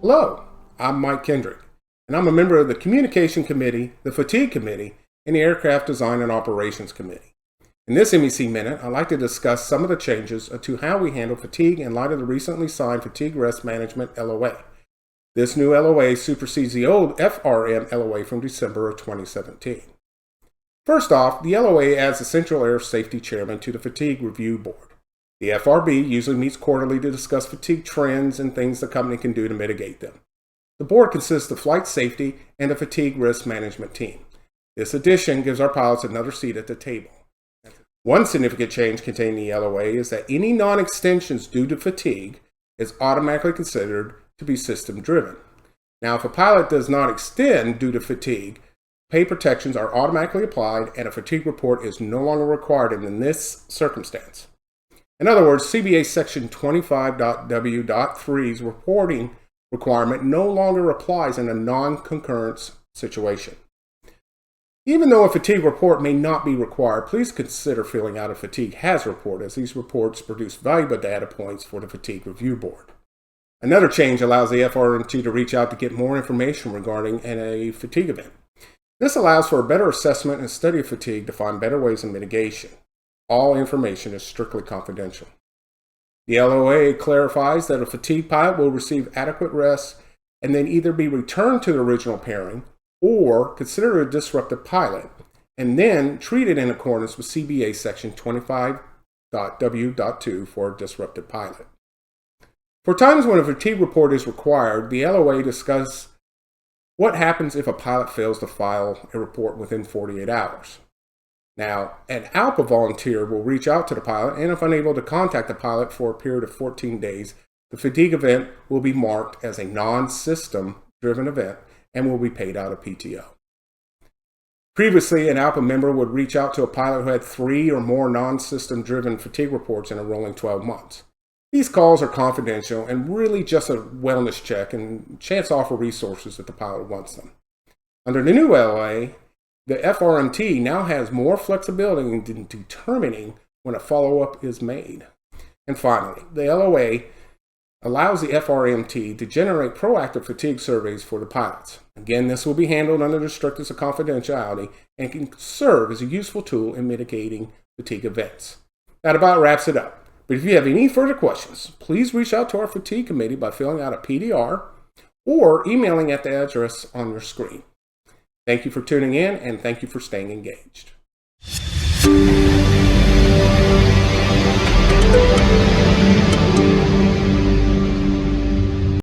Hello, I'm Mike Kendrick, and I'm a member of the Communication Committee, the Fatigue Committee, and the Aircraft Design and Operations Committee. In this MEC Minute, I'd like to discuss some of the changes to how we handle fatigue in light of the recently signed Fatigue Risk Management LOA. This new LOA supersedes the old FRM LOA from December of 2017. First off, the LOA adds the Central Air Safety Chairman to the Fatigue Review Board. The FRB usually meets quarterly to discuss fatigue trends and things the company can do to mitigate them. The board consists of flight safety and a fatigue risk management team. This addition gives our pilots another seat at the table. One significant change contained in the LOA is that any non-extensions due to fatigue is automatically considered to be system-driven. Now, if a pilot does not extend due to fatigue, pay protections are automatically applied and a fatigue report is no longer required in this circumstance. In other words, CBA Section 25.W.3's reporting requirement no longer applies in a non-concurrence situation. Even though a fatigue report may not be required, please consider filling out a fatigue hazard report, as these reports produce valuable data points for the Fatigue Review Board. Another change allows the FRMT to reach out to get more information regarding a fatigue event. This allows for a better assessment and study of fatigue to find better ways of mitigation. All information is strictly confidential. The LOA clarifies that a fatigue pilot will receive adequate rest and then either be returned to the original pairing or considered a disrupted pilot and then treated in accordance with CBA Section 25.W.2 for a disrupted pilot. For times when a fatigue report is required, the LOA discusses what happens if a pilot fails to file a report within 48 hours. Now, an ALPA volunteer will reach out to the pilot, and if unable to contact the pilot for a period of 14 days, the fatigue event will be marked as a non-system driven event and will be paid out of PTO. Previously, an ALPA member would reach out to a pilot who had 3 or more non-system driven fatigue reports in a rolling 12 months. These calls are confidential and really just a wellness check and chance to offer resources if the pilot wants them. Under the new LOA, the FRMT now has more flexibility in determining when a follow-up is made. And finally, the LOA allows the FRMT to generate proactive fatigue surveys for the pilots. Again, this will be handled under the strictest of confidentiality and can serve as a useful tool in mitigating fatigue events. That about wraps it up. But if you have any further questions, please reach out to our fatigue committee by filling out a PDR or emailing at the address on your screen. Thank you for tuning in, and thank you for staying engaged.